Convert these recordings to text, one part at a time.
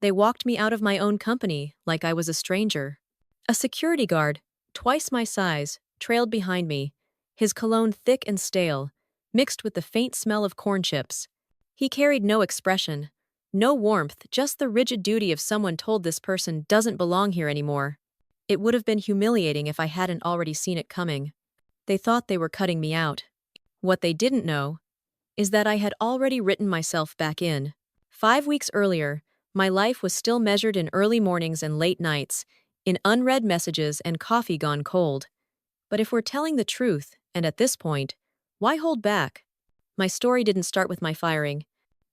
They walked me out of my own company like I was a stranger. A security guard, twice my size, trailed behind me, his cologne thick and stale, mixed with the faint smell of corn chips. He carried no expression, no warmth, just the rigid duty of someone told this person doesn't belong here anymore. It would have been humiliating if I hadn't already seen it coming. They thought they were cutting me out. What they didn't know is that I had already written myself back in. 5 weeks earlier, my life was still measured in early mornings and late nights, in unread messages and coffee gone cold. But if we're telling the truth, and at this point, why hold back? My story didn't start with my firing.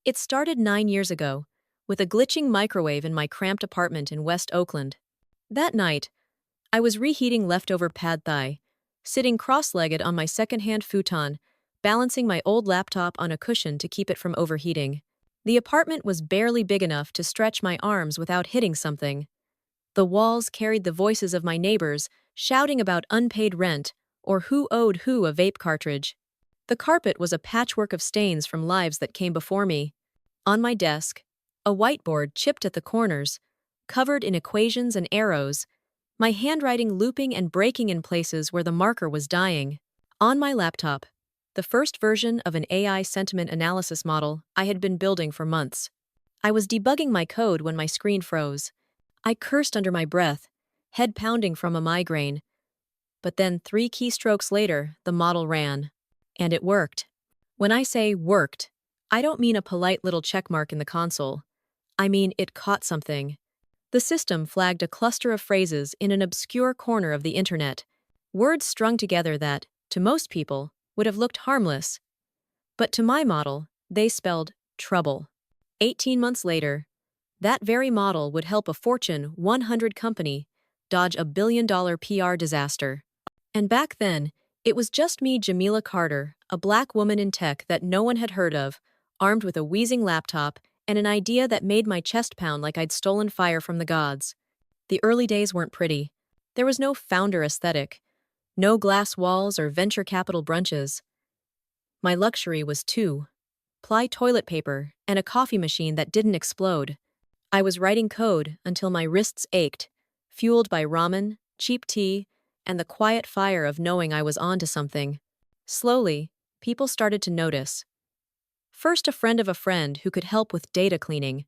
It started 9 years ago, with a glitching microwave in my cramped apartment in West Oakland. That night, I was reheating leftover pad thai, sitting cross-legged on my second-hand futon, balancing my old laptop on a cushion to keep it from overheating. The apartment was barely big enough to stretch my arms without hitting something. The walls carried the voices of my neighbors, shouting about unpaid rent or who owed who a vape cartridge. The carpet was a patchwork of stains from lives that came before me. On my desk, a whiteboard chipped at the corners, covered in equations and arrows, my handwriting looping and breaking in places where the marker was dying. On my laptop, the first version of an AI sentiment analysis model I had been building for months. I was debugging my code when my screen froze. I cursed under my breath, head pounding from a migraine. But then 3 keystrokes later, the model ran. And it worked. When I say worked, I don't mean a polite little checkmark in the console. I mean it caught something. The system flagged a cluster of phrases in an obscure corner of the internet, words strung together that, to most people, would have looked harmless. But to my model, they spelled trouble. 18 months later, that very model would help a Fortune 100 company dodge a billion-dollar PR disaster. And back then, it was just me, Jamila Carter, a black woman in tech that no one had heard of, armed with a wheezing laptop and an idea that made my chest pound like I'd stolen fire from the gods. The early days weren't pretty. There was no founder aesthetic, no glass walls or venture capital brunches. My luxury was 2-ply toilet paper and a coffee machine that didn't explode. I was writing code until my wrists ached, fueled by ramen, cheap tea, and the quiet fire of knowing I was onto something. Slowly, people started to notice. First, a friend of a friend who could help with data cleaning.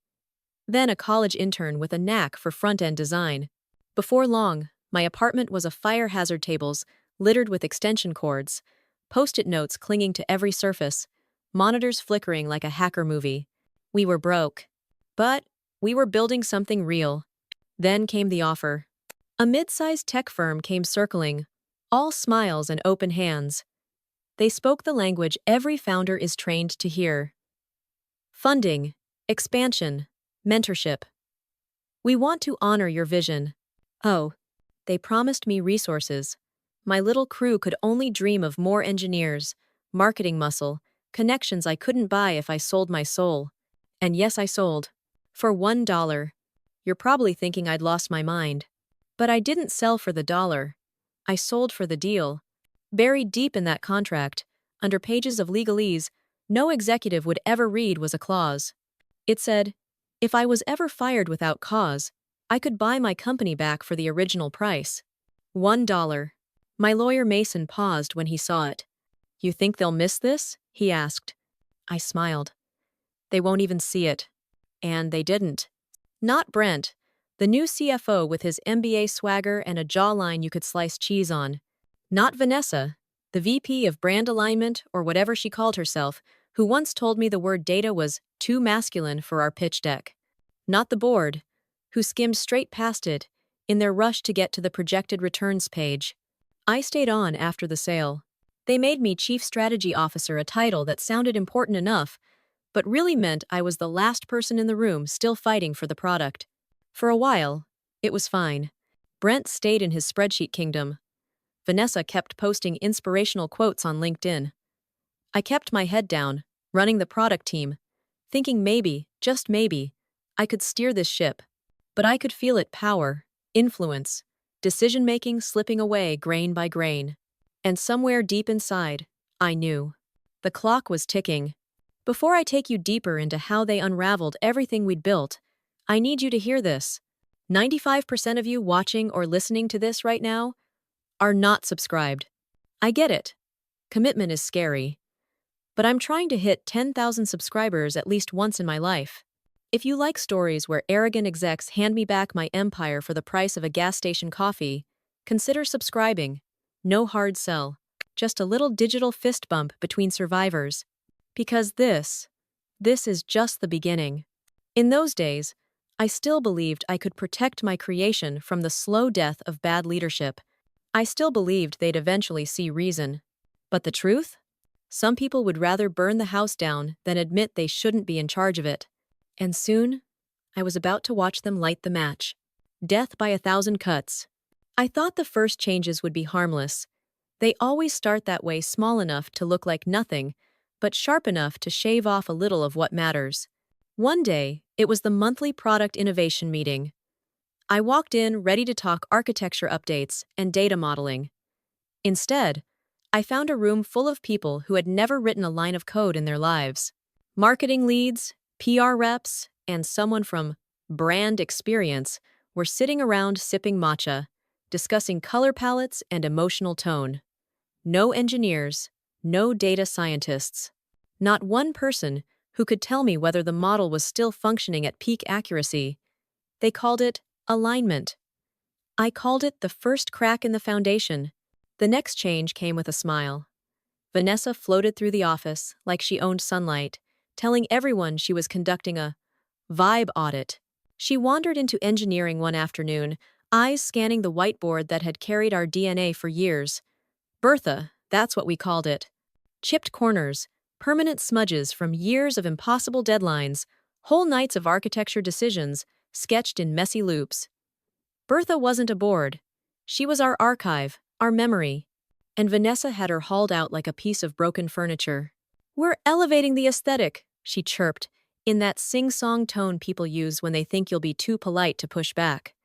Then a college intern with a knack for front-end design. Before long, my apartment was a fire hazard tables littered with extension cords, post-it notes clinging to every surface, monitors flickering like a hacker movie. We were broke. But we were building something real. Then came the offer. A mid-sized tech firm came circling, all smiles and open hands. They spoke the language every founder is trained to hear. Funding, expansion, mentorship. We want to honor your vision. Oh, they promised me resources. My little crew could only dream of more engineers, marketing muscle, connections I couldn't buy if I sold my soul. And yes, I sold. For $1. You're probably thinking I'd lost my mind. But I didn't sell for the dollar. I sold for the deal. Buried deep in that contract, under pages of legalese, no executive would ever read was a clause. It said, if I was ever fired without cause, I could buy my company back for the original price. $1. My lawyer Mason paused when he saw it. You think they'll miss this? He asked. I smiled. They won't even see it. And they didn't. Not Brent, the new CFO with his MBA swagger and a jawline you could slice cheese on. Not Vanessa, the VP of brand alignment or whatever she called herself, who once told me the word data was too masculine for our pitch deck. Not the board, who skimmed straight past it in their rush to get to the projected returns page. I stayed on after the sale. They made me Chief Strategy Officer, a title that sounded important enough, but really meant I was the last person in the room still fighting for the product. For a while, it was fine. Brent stayed in his spreadsheet kingdom. Vanessa kept posting inspirational quotes on LinkedIn. I kept my head down, running the product team, thinking maybe, just maybe, I could steer this ship. But I could feel it power, influence, decision-making slipping away grain by grain. And somewhere deep inside, I knew. The clock was ticking. Before I take you deeper into how they unraveled everything we'd built, I need you to hear this. 95% of you watching or listening to this right now are not subscribed. I get it. Commitment is scary. But I'm trying to hit 10,000 subscribers at least once in my life. If you like stories where arrogant execs hand me back my empire for the price of a gas station coffee, consider subscribing. No hard sell. Just a little digital fist bump between survivors. Because this is just the beginning. In those days, I still believed I could protect my creation from the slow death of bad leadership. I still believed they'd eventually see reason. But the truth? Some people would rather burn the house down than admit they shouldn't be in charge of it. And soon, I was about to watch them light the match. Death by 1,000 cuts. I thought the first changes would be harmless. They always start that way, small enough to look like nothing, but sharp enough to shave off a little of what matters. One day, it was the monthly product innovation meeting. I walked in ready to talk architecture updates and data modeling. Instead, I found a room full of people who had never written a line of code in their lives. Marketing leads, PR reps, and someone from brand experience were sitting around sipping matcha, discussing color palettes and emotional tone. No engineers, no data scientists. Not one person who could tell me whether the model was still functioning at peak accuracy. They called it alignment. I called it the first crack in the foundation. The next change came with a smile. Vanessa floated through the office like she owned sunlight, telling everyone she was conducting a vibe audit. She wandered into engineering one afternoon, eyes scanning the whiteboard that had carried our DNA for years. Bertha, that's what we called it. Chipped corners, permanent smudges from years of impossible deadlines, whole nights of architecture decisions, sketched in messy loops. Bertha wasn't a board. She was our archive, our memory. And Vanessa had her hauled out like a piece of broken furniture. "We're elevating the aesthetic," she chirped, in that sing-song tone people use when they think you'll be too polite to push back.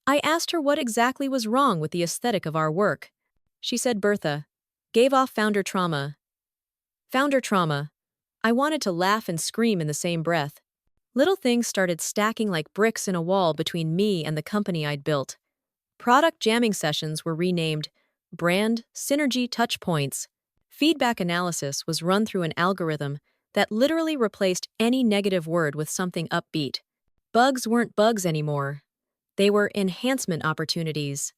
I asked her what exactly was wrong with the aesthetic of our work. She said Bertha gave off founder trauma. Founder trauma. I wanted to laugh and scream in the same breath. Little things started stacking like bricks in a wall between me and the company I'd built. Product jamming sessions were renamed Brand Synergy Touchpoints. Feedback analysis was run through an algorithm that literally replaced any negative word with something upbeat. Bugs weren't bugs anymore. They were enhancement opportunities.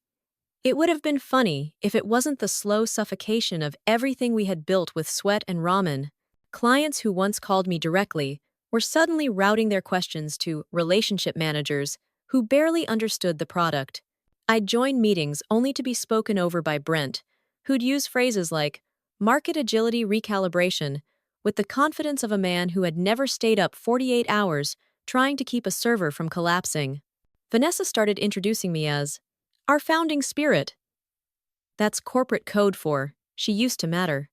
It would have been funny if it wasn't the slow suffocation of everything we had built with sweat and ramen. Clients who once called me directly were suddenly routing their questions to relationship managers who barely understood the product. I'd join meetings only to be spoken over by Brent, who'd use phrases like market agility recalibration with the confidence of a man who had never stayed up 48 hours trying to keep a server from collapsing. Vanessa started introducing me as our founding spirit. That's corporate code for she used to matter.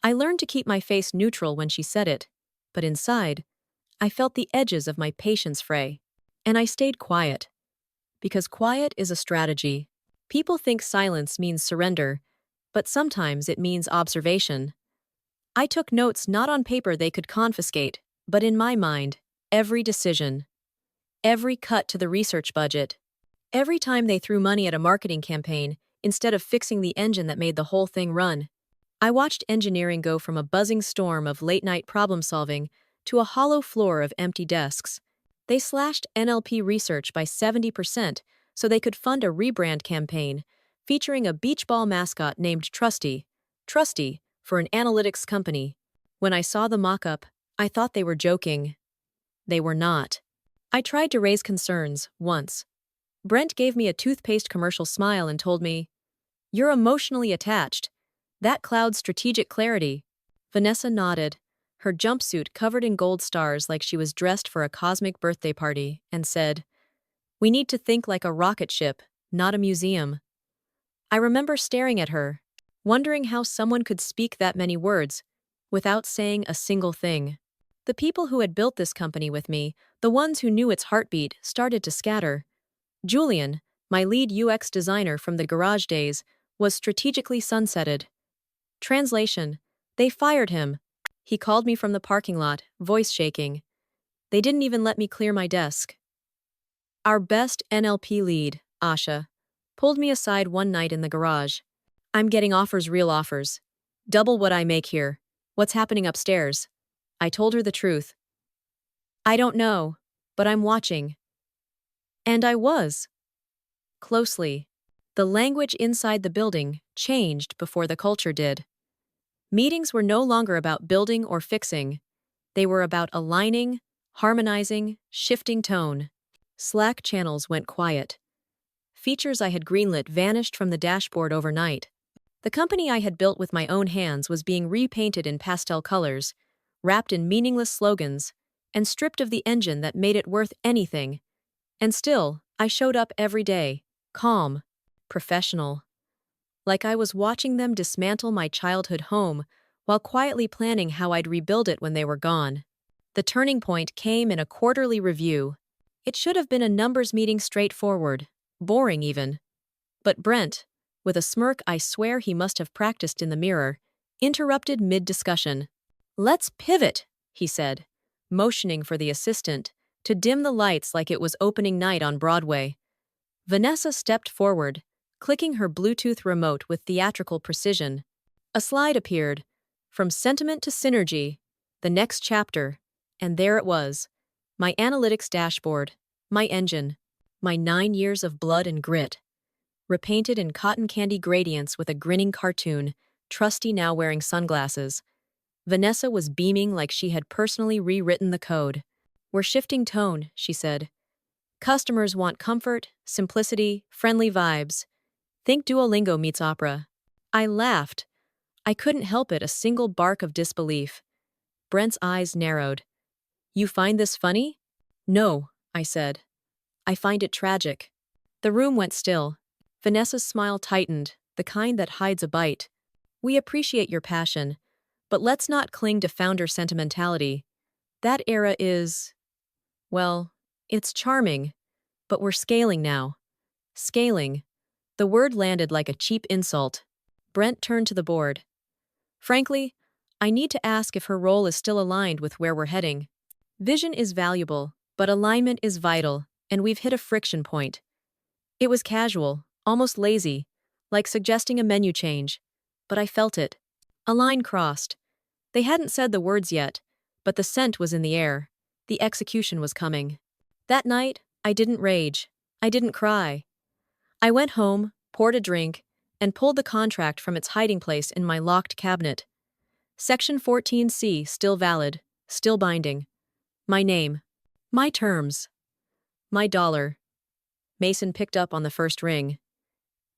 I learned to keep my face neutral when she said it, but inside, I felt the edges of my patience fray. And I stayed quiet. Because quiet is a strategy. People think silence means surrender, but sometimes it means observation. I took notes not on paper they could confiscate, but in my mind, every decision. Every cut to the research budget. Every time they threw money at a marketing campaign, instead of fixing the engine that made the whole thing run. I watched engineering go from a buzzing storm of late-night problem-solving to a hollow floor of empty desks. They slashed NLP research by 70% so they could fund a rebrand campaign featuring a beach ball mascot named Trusty for an analytics company. When I saw the mock-up, I thought they were joking. They were not. I tried to raise concerns, once. Brent gave me a toothpaste commercial smile and told me, "You're emotionally attached. That clouds strategic clarity." Vanessa nodded, her jumpsuit covered in gold stars like she was dressed for a cosmic birthday party, and said, "We need to think like a rocket ship, not a museum." I remember staring at her, wondering how someone could speak that many words without saying a single thing. The people who had built this company with me, the ones who knew its heartbeat, started to scatter. Julian, my lead UX designer from the garage days, was strategically sunsetted. Translation: they fired him. He called me from the parking lot, voice shaking. They didn't even let me clear my desk. Our best NLP lead, Asha, pulled me aside one night in the garage. I'm getting offers, real offers. Double what I make here. What's happening upstairs? I told her the truth. I don't know, but I'm watching. And I was. Closely. The language inside the building changed before the culture did. Meetings were no longer about building or fixing. They were about aligning, harmonizing, shifting tone. Slack channels went quiet. Features I had greenlit vanished from the dashboard overnight. The company I had built with my own hands was being repainted in pastel colors, wrapped in meaningless slogans, and stripped of the engine that made it worth anything. And still, I showed up every day, calm, professional. Like I was watching them dismantle my childhood home while quietly planning how I'd rebuild it when they were gone. The turning point came in a quarterly review. It should have been a numbers meeting, straightforward, boring even. But Brent, with a smirk I swear he must have practiced in the mirror, interrupted mid-discussion. "Let's pivot," he said, motioning for the assistant to dim the lights like it was opening night on Broadway. Vanessa stepped forward, clicking her Bluetooth remote with theatrical precision. A slide appeared. From sentiment to synergy, the next chapter, and there it was. My analytics dashboard, my engine, my 9 years of blood and grit. Repainted in cotton candy gradients with a grinning cartoon, Trusty now wearing sunglasses. Vanessa was beaming like she had personally rewritten the code. "We're shifting tone," she said. "Customers want comfort, simplicity, friendly vibes. Think Duolingo meets opera." I laughed. I couldn't help it, a single bark of disbelief. Brent's eyes narrowed. "You find this funny?" "No," I said. "I find it tragic." The room went still. Vanessa's smile tightened, the kind that hides a bite. "We appreciate your passion, but let's not cling to founder sentimentality. That era is, well, it's charming, but we're scaling now." Scaling. The word landed like a cheap insult. Brent turned to the board. "Frankly, I need to ask if her role is still aligned with where we're heading. Vision is valuable, but alignment is vital, and we've hit a friction point." It was casual, almost lazy, like suggesting a menu change, but I felt it. A line crossed. They hadn't said the words yet, but the scent was in the air. The execution was coming. That night, I didn't rage. I didn't cry. I went home, poured a drink, and pulled the contract from its hiding place in my locked cabinet. Section 14C still valid, still binding. My name. My terms. My dollar. Mason picked up on the first ring.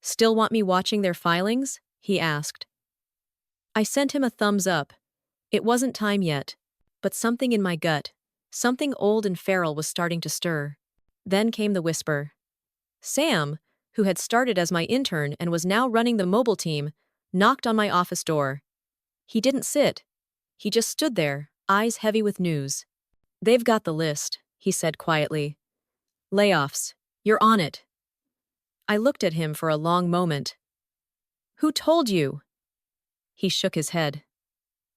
"Still want me watching their filings?" he asked. I sent him a thumbs up. It wasn't time yet, but something in my gut, something old and feral, was starting to stir. Then came the whisper. Sam, who had started as my intern and was now running the mobile team, knocked on my office door. He didn't sit. He just stood there, eyes heavy with news. "They've got the list," he said quietly. "Layoffs. You're on it." I looked at him for a long moment. "Who told you?" He shook his head.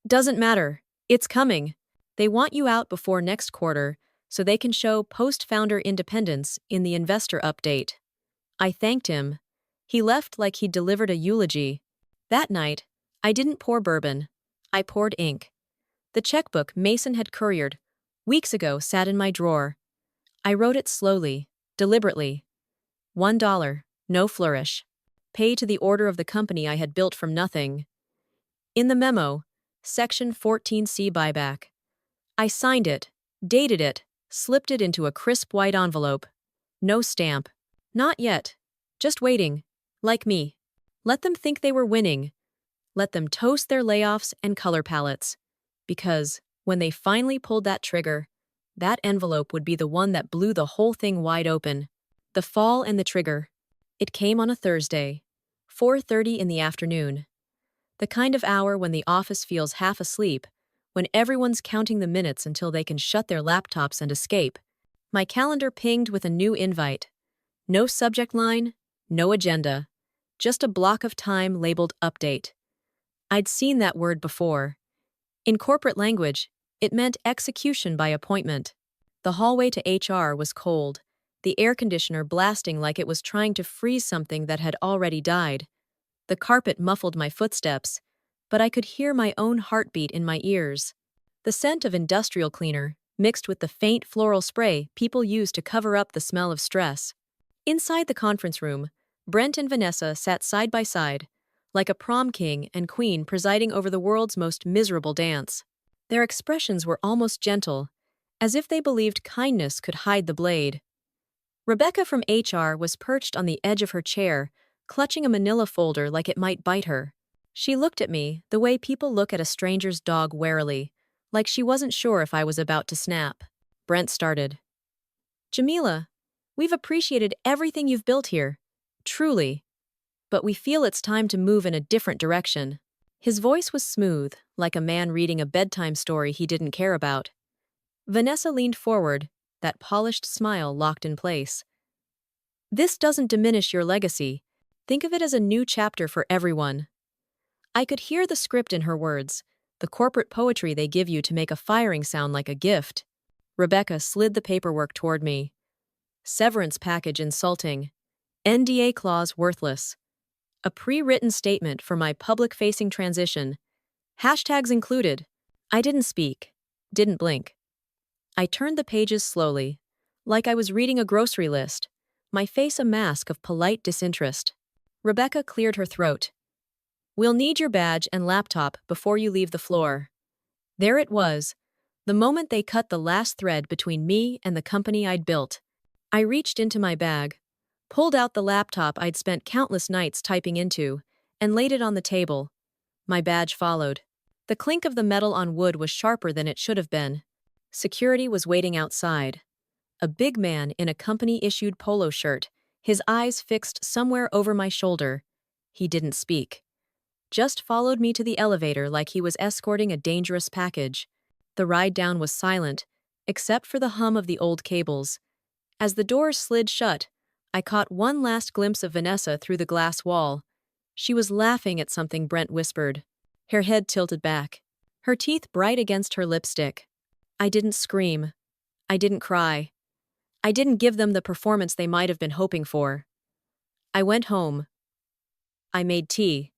"Doesn't matter. It's coming. They want you out before next quarter so they can show post-founder independence in the investor update." I thanked him. He left like he'd delivered a eulogy. That night, I didn't pour bourbon. I poured ink. The checkbook Mason had couriered weeks ago sat in my drawer. I wrote it slowly, deliberately. $1, no flourish. Pay to the order of the company I had built from nothing. In the memo, Section 14C buyback. I signed it, dated it, slipped it into a crisp white envelope. No stamp. Not yet. Just waiting. Like me. Let them think they were winning. Let them toast their layoffs and color palettes. Because, when they finally pulled that trigger, that envelope would be the one that blew the whole thing wide open. The fall and the trigger. It came on a Thursday, 4:30 in the afternoon. The kind of hour when the office feels half asleep, when everyone's counting the minutes until they can shut their laptops and escape. My calendar pinged with a new invite. No subject line, no agenda. Just a block of time labeled update. I'd seen that word before. In corporate language, it meant execution by appointment. The hallway to HR was cold, the air conditioner blasting like it was trying to freeze something that had already died. The carpet muffled my footsteps, but I could hear my own heartbeat in my ears. The scent of industrial cleaner, mixed with the faint floral spray people use to cover up the smell of stress. Inside the conference room, Brent and Vanessa sat side by side, like a prom king and queen presiding over the world's most miserable dance. Their expressions were almost gentle, as if they believed kindness could hide the blade. Rebecca from HR was perched on the edge of her chair, clutching a manila folder like it might bite her. She looked at me the way people look at a stranger's dog warily, like she wasn't sure if I was about to snap. Brent started. Jamila, we've appreciated everything you've built here. Truly. But we feel it's time to move in a different direction. His voice was smooth, like a man reading a bedtime story he didn't care about. Vanessa leaned forward, that polished smile locked in place. This doesn't diminish your legacy. Think of it as a new chapter for everyone. I could hear the script in her words, the corporate poetry they give you to make a firing sound like a gift. Rebecca slid the paperwork toward me. Severance package insulting. NDA clause worthless. A pre-written statement for my public-facing transition. Hashtags included. I didn't speak. Didn't blink. I turned the pages slowly, like I was reading a grocery list, my face a mask of polite disinterest. Rebecca cleared her throat. We'll need your badge and laptop before you leave the floor. There it was, the moment they cut the last thread between me and the company I'd built. I reached into my bag, pulled out the laptop I'd spent countless nights typing into, and laid it on the table. My badge followed. The clink of the metal on wood was sharper than it should have been. Security was waiting outside. A big man in a company-issued polo shirt, his eyes fixed somewhere over my shoulder. He didn't speak. Just followed me to the elevator like he was escorting a dangerous package. The ride down was silent, except for the hum of the old cables. As the doors slid shut, I caught one last glimpse of Vanessa through the glass wall. She was laughing at something Brent whispered. Her head tilted back, her teeth bright against her lipstick. I didn't scream. I didn't cry. I didn't give them the performance they might have been hoping for. I went home. I made tea.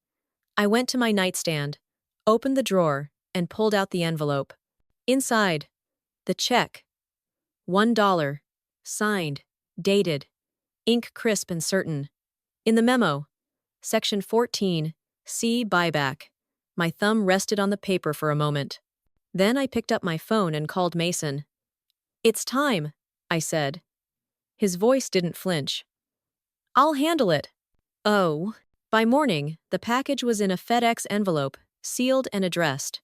I went to my nightstand, opened the drawer, and pulled out the envelope. Inside, the check. $1. Signed. Dated. Ink crisp and certain. In the memo, Section 14, C. Buyback. My thumb rested on the paper for a moment. Then I picked up my phone and called Mason. It's time, I said. His voice didn't flinch. I'll handle it. Oh. By morning, the package was in a FedEx envelope, sealed and addressed.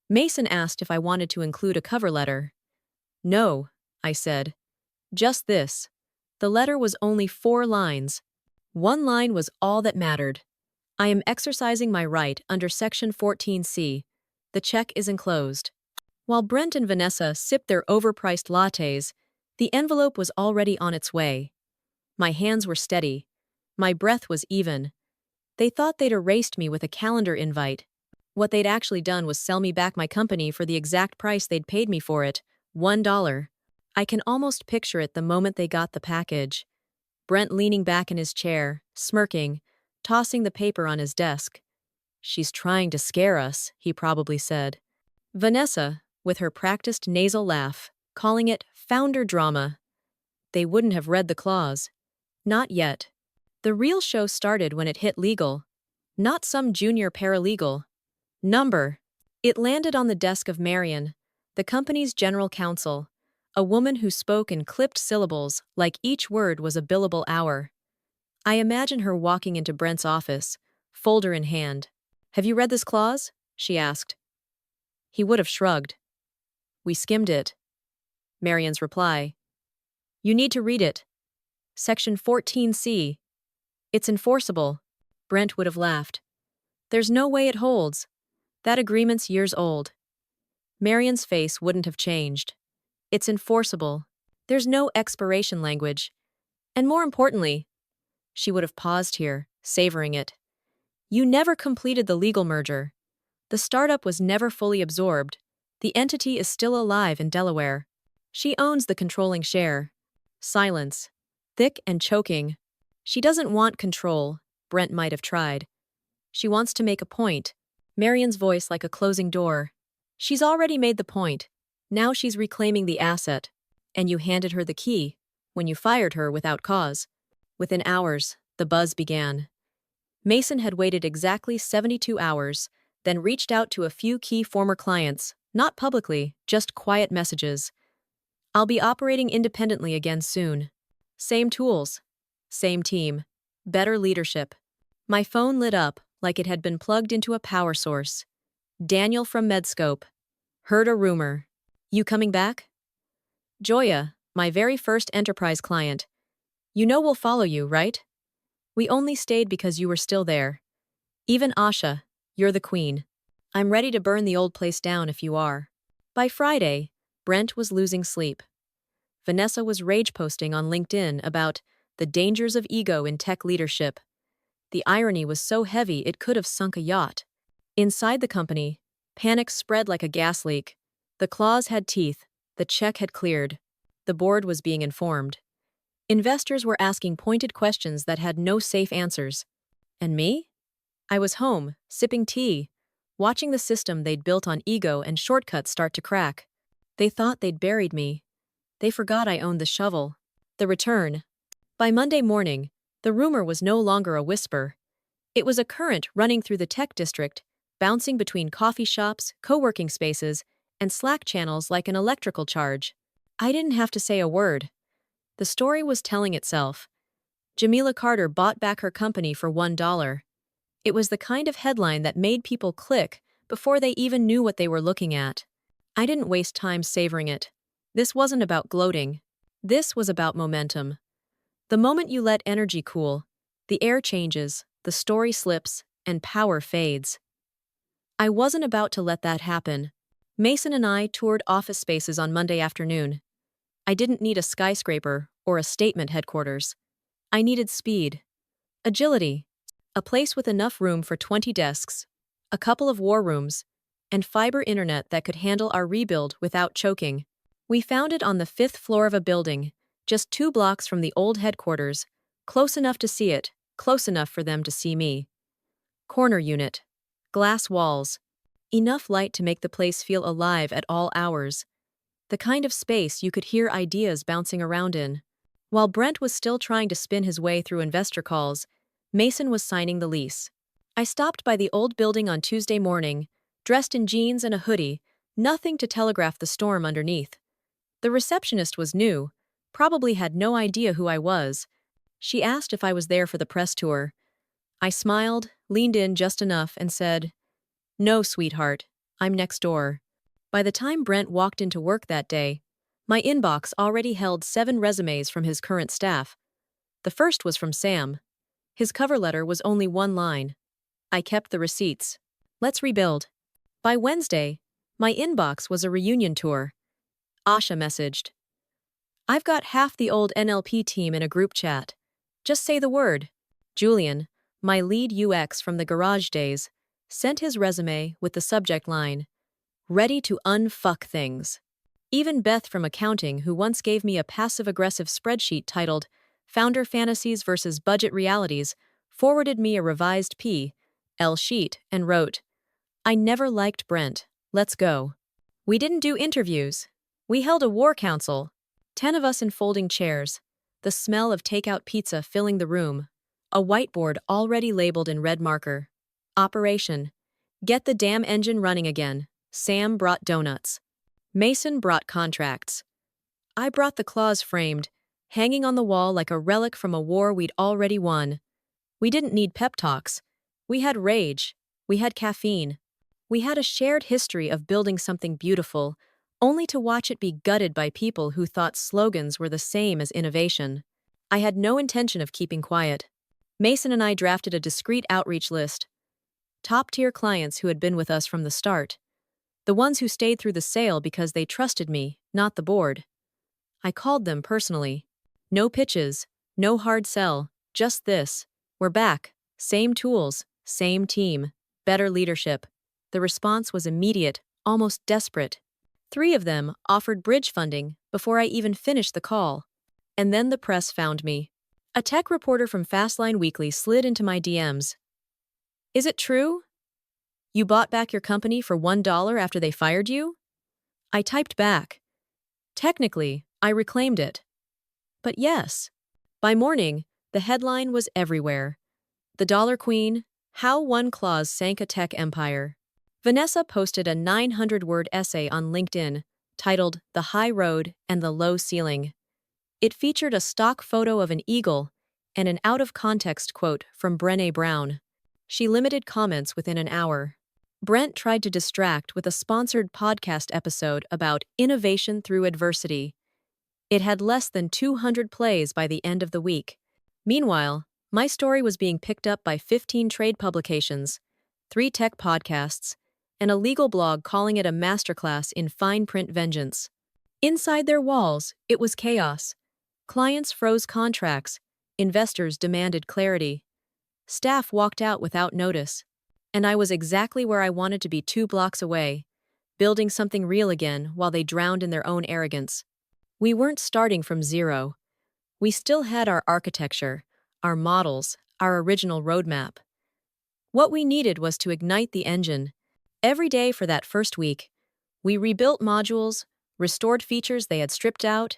Mason asked if I wanted to include a cover letter. No, I said. Just this. The letter was only 4 lines. One line was all that mattered. I am exercising my right under Section 14C. The check is enclosed. While Brent and Vanessa sipped their overpriced lattes, the envelope was already on its way. My hands were steady. My breath was even. They thought they'd erased me with a calendar invite. What they'd actually done was sell me back my company for the exact price they'd paid me for it, $1. I can almost picture it the moment they got the package. Brent leaning back in his chair, smirking, tossing the paper on his desk. She's trying to scare us, he probably said. Vanessa, with her practiced nasal laugh, calling it founder drama. They wouldn't have read the clause. Not yet. The real show started when it hit legal. Not some junior paralegal. Number. It landed on the desk of Marion, the company's general counsel, a woman who spoke in clipped syllables like each word was a billable hour. I imagine her walking into Brent's office, folder in hand. Have you read this clause? She asked. He would have shrugged. We skimmed it. Marion's reply. You need to read it. Section 14C. It's enforceable. Brent would have laughed. There's no way it holds. That agreement's years old. Marion's face wouldn't have changed. It's enforceable. There's no expiration language. And more importantly, she would have paused here, savoring it. You never completed the legal merger. The startup was never fully absorbed. The entity is still alive in Delaware. She owns the controlling share. Silence. Thick and choking. She doesn't want control. Brent might have tried. She wants to make a point. Marion's voice like a closing door. She's already made the point. Now she's reclaiming the asset. And you handed her the key when you fired her without cause. Within hours, the buzz began. Mason had waited exactly 72 hours, then reached out to a few key former clients, not publicly, just quiet messages. I'll be operating independently again soon. Same tools. Same team. Better leadership. My phone lit up like it had been plugged into a power source. Daniel from Medscope. Heard a rumor. You coming back? Joya, my very first enterprise client. You know we'll follow you, right? We only stayed because you were still there. Even Asha, you're the queen. I'm ready to burn the old place down if you are. By Friday, Brent was losing sleep. Vanessa was rage posting on LinkedIn about the dangers of ego in tech leadership. The irony was so heavy it could have sunk a yacht. Inside the company, panic spread like a gas leak. The clause had teeth, the check had cleared. The board was being informed. Investors were asking pointed questions that had no safe answers. And me? I was home, sipping tea, watching the system they'd built on ego and shortcuts start to crack. They thought they'd buried me. They forgot I owned the shovel. The return. By Monday morning, the rumor was no longer a whisper. It was a current running through the tech district, bouncing between coffee shops, co-working spaces, and Slack channels like an electrical charge. I didn't have to say a word. The story was telling itself. Jamila Carter bought back her company for $1. It was the kind of headline that made people click before they even knew what they were looking at. I didn't waste time savoring it. This wasn't about gloating. This was about momentum. The moment you let energy cool, the air changes, the story slips, and power fades. I wasn't about to let that happen. Mason and I toured office spaces on Monday afternoon. I didn't need a skyscraper or a statement headquarters. I needed speed, agility, a place with enough room for 20 desks, a couple of war rooms, and fiber internet that could handle our rebuild without choking. We found it on the 5th floor of a building, just 2 blocks from the old headquarters, close enough to see it, close enough for them to see me. Corner unit. Glass walls. Enough light to make the place feel alive at all hours. The kind of space you could hear ideas bouncing around in. While Brent was still trying to spin his way through investor calls, Mason was signing the lease. I stopped by the old building on Tuesday morning, dressed in jeans and a hoodie, nothing to telegraph the storm underneath. The receptionist was new, probably had no idea who I was. She asked if I was there for the press tour. I smiled, leaned in just enough, and said, "No, sweetheart, I'm next door." By the time Brent walked into work that day, my inbox already held 7 resumes from his current staff. The first was from Sam. His cover letter was only 1 line. I kept the receipts. Let's rebuild. By Wednesday, my inbox was a reunion tour. Asha messaged, "I've got half the old NLP team in a group chat. Just say the word." Julian, my lead UX from the garage days, sent his resume with the subject line, "Ready to unfuck things." Even Beth from accounting, who once gave me a passive-aggressive spreadsheet titled Founder Fantasies versus Budget Realities, forwarded me a revised P.L. sheet and wrote, "I never liked Brent. Let's go." We didn't do interviews. We held a war council. 10 of us in folding chairs, the smell of takeout pizza filling the room, a whiteboard already labeled in red marker. Operation. Get the damn engine running again. Sam brought donuts. Mason brought contracts. I brought the clause framed, hanging on the wall like a relic from a war we'd already won. We didn't need pep talks. We had rage. We had caffeine. We had a shared history of building something beautiful, only to watch it be gutted by people who thought slogans were the same as innovation. I had no intention of keeping quiet. Mason and I drafted a discreet outreach list. Top-tier clients who had been with us from the start. The ones who stayed through the sale because they trusted me, not the board. I called them personally. No pitches, no hard sell, just this. We're back. Same tools, same team, better leadership. The response was immediate, almost desperate. 3 of them offered bridge funding before I even finished the call. And then the press found me. A tech reporter from Fastline Weekly slid into my DMs. Is it true? You bought back your company for $1 after they fired you? I typed back. Technically, I reclaimed it. But yes. By morning, the headline was everywhere. The Dollar Queen, How One Clause Sank a Tech Empire. Vanessa posted a 900-word essay on LinkedIn titled The High Road and the Low Ceiling. It featured a stock photo of an eagle and an out-of-context quote from Brené Brown. She limited comments within an hour. Brent tried to distract with a sponsored podcast episode about innovation through adversity. It had less than 200 plays by the end of the week. Meanwhile, my story was being picked up by 15 trade publications, 3 tech podcasts, and a legal blog calling it a masterclass in fine-print vengeance. Inside their walls, it was chaos. Clients froze contracts, investors demanded clarity. Staff walked out without notice. And I was exactly where I wanted to be 2 blocks away, building something real again while they drowned in their own arrogance. We weren't starting from zero. We still had our architecture, our models, our original roadmap. What we needed was to ignite the engine. Every day for that first week, we rebuilt modules, restored features they had stripped out,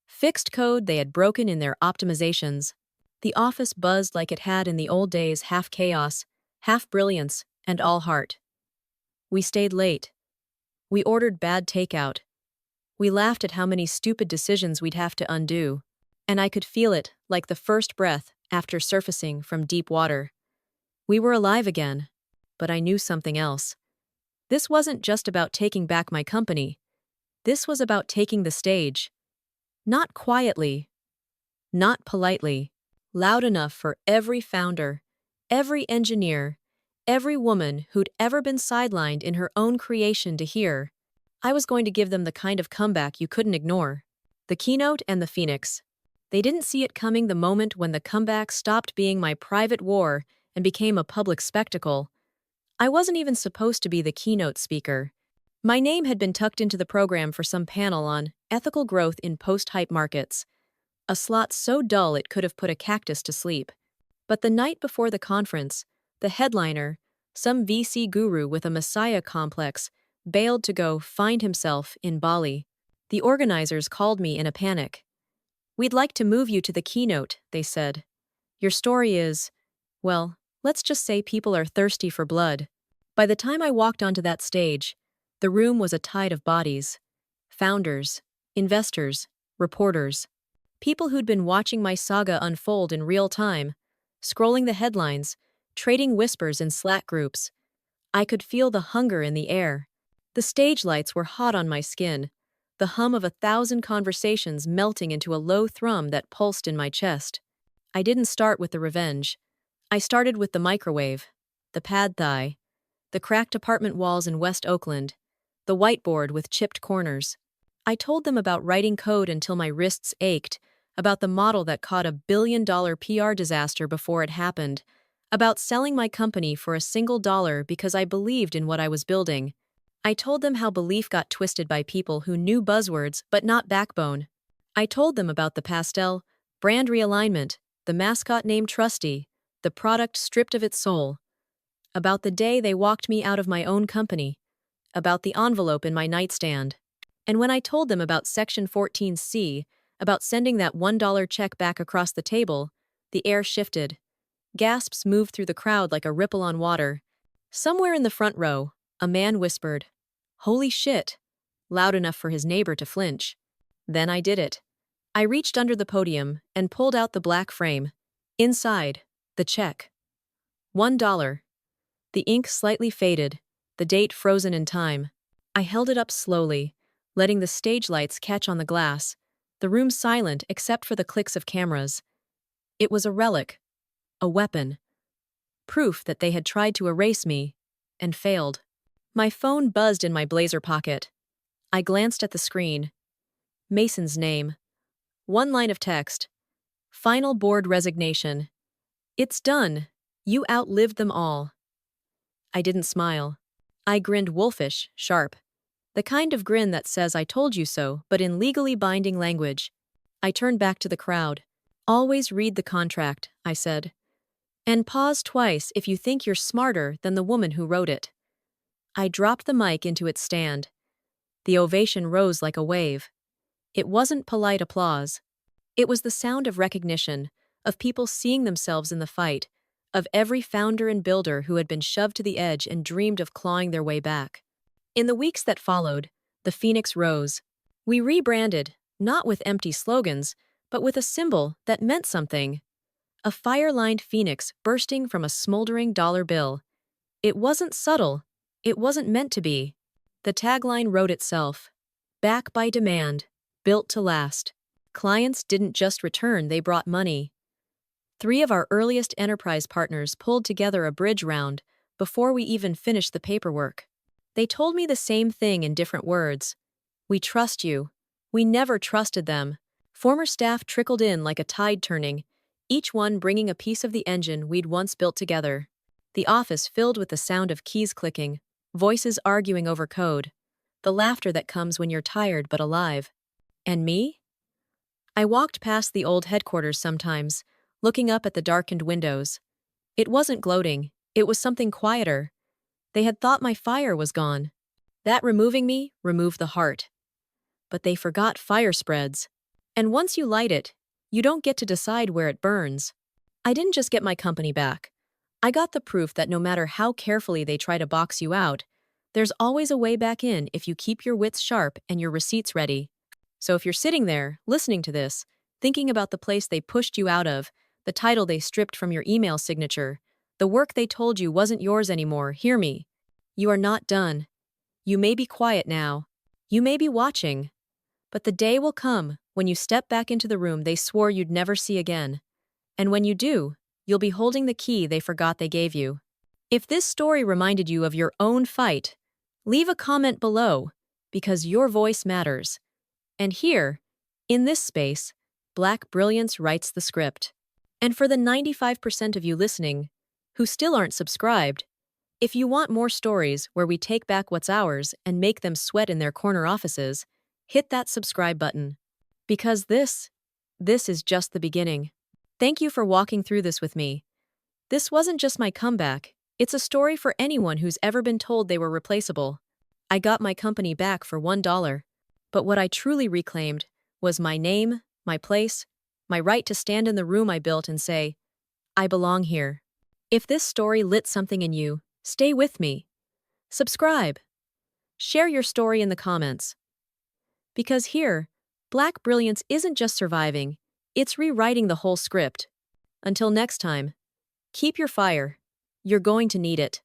fixed code they had broken in their optimizations. The office buzzed like it had in the old days, half chaos, half brilliance, and all heart. We stayed late. We ordered bad takeout. We laughed at how many stupid decisions we'd have to undo. And I could feel it, like the first breath after surfacing from deep water. We were alive again, but I knew something else. This wasn't just about taking back my company. This was about taking the stage. Not quietly, not politely, loud enough for every founder, every engineer, every woman who'd ever been sidelined in her own creation to hear. I was going to give them the kind of comeback you couldn't ignore. The keynote and the phoenix. They didn't see it coming the moment when the comeback stopped being my private war and became a public spectacle. I wasn't even supposed to be the keynote speaker. My name had been tucked into the program for some panel on ethical growth in post-hype markets, a slot so dull it could have put a cactus to sleep. But the night before the conference, the headliner, some VC guru with a messiah complex, bailed to go find himself in Bali. The organizers called me in a panic. We'd like to move you to the keynote, they said. Your story is, well, let's just say people are thirsty for blood. By the time I walked onto that stage, the room was a tide of bodies. Founders, investors, reporters. People who'd been watching my saga unfold in real time, scrolling the headlines, trading whispers in Slack groups. I could feel the hunger in the air. The stage lights were hot on my skin, the hum of 1,000 conversations melting into a low thrum that pulsed in my chest. I didn't start with the revenge. I started with the microwave, the pad thai, the cracked apartment walls in West Oakland, the whiteboard with chipped corners. I told them about writing code until my wrists ached, about the model that caught a billion-dollar PR disaster before it happened, about selling my company for a single dollar because I believed in what I was building. I told them how belief got twisted by people who knew buzzwords but not backbone. I told them about the pastel, brand realignment, the mascot named Trusty, the product stripped of its soul. About the day they walked me out of my own company. About the envelope in my nightstand. And when I told them about Section 14C, about sending that $1 check back across the table, the air shifted. Gasps moved through the crowd like a ripple on water. Somewhere in the front row, a man whispered, "Holy shit," loud enough for his neighbor to flinch. Then I did it. I reached under the podium and pulled out the black frame. Inside, the check. $1. The ink slightly faded, the date frozen in time. I held it up slowly, letting the stage lights catch on the glass, the room silent except for the clicks of cameras. It was a relic, a weapon. Proof that they had tried to erase me, and failed. My phone buzzed in my blazer pocket. I glanced at the screen. Mason's name. One line of text. Final board resignation. It's done. You outlived them all. I didn't smile. I grinned wolfish, sharp. The kind of grin that says I told you so, but in legally binding language. I turned back to the crowd. Always read the contract, I said. And pause twice if you think you're smarter than the woman who wrote it. I dropped the mic into its stand. The ovation rose like a wave. It wasn't polite applause. It was the sound of recognition, of people seeing themselves in the fight, of every founder and builder who had been shoved to the edge and dreamed of clawing their way back. In the weeks that followed, the phoenix rose. We rebranded, not with empty slogans, but with a symbol that meant something. A fire-lined phoenix bursting from a smoldering dollar bill. It wasn't subtle. It wasn't meant to be. The tagline wrote itself. Back by demand. Built to last. Clients didn't just return, they brought money. 3 of our earliest enterprise partners pulled together a bridge round before we even finished the paperwork. They told me the same thing in different words. We trust you. We never trusted them. Former staff trickled in like a tide turning, each one bringing a piece of the engine we'd once built together. The office filled with the sound of keys clicking, voices arguing over code, the laughter that comes when you're tired but alive. And me? I walked past the old headquarters sometimes, looking up at the darkened windows. It wasn't gloating, it was something quieter. They had thought my fire was gone. That removing me removed the heart. But they forgot fire spreads. And once you light it, you don't get to decide where it burns. I didn't just get my company back. I got the proof that no matter how carefully they try to box you out, there's always a way back in if you keep your wits sharp and your receipts ready. So if you're sitting there, listening to this, thinking about the place they pushed you out of, the title they stripped from your email signature, the work they told you wasn't yours anymore, hear me. You are not done. You may be quiet now. You may be watching. But the day will come when you step back into the room they swore you'd never see again. And when you do, you'll be holding the key they forgot they gave you. If this story reminded you of your own fight, leave a comment below, because your voice matters. And here, in this space, Black Brilliance writes the script. And for the 95% of you listening, who still aren't subscribed, if you want more stories where we take back what's ours and make them sweat in their corner offices, hit that subscribe button. Because this is just the beginning. Thank you for walking through this with me. This wasn't just my comeback, it's a story for anyone who's ever been told they were replaceable. I got my company back for $1. But what I truly reclaimed was my name, my place, my right to stand in the room I built and say, I belong here. If this story lit something in you, stay with me. Subscribe. Share your story in the comments. Because here, Black Brilliance isn't just surviving, it's rewriting the whole script. Until next time, keep your fire. You're going to need it.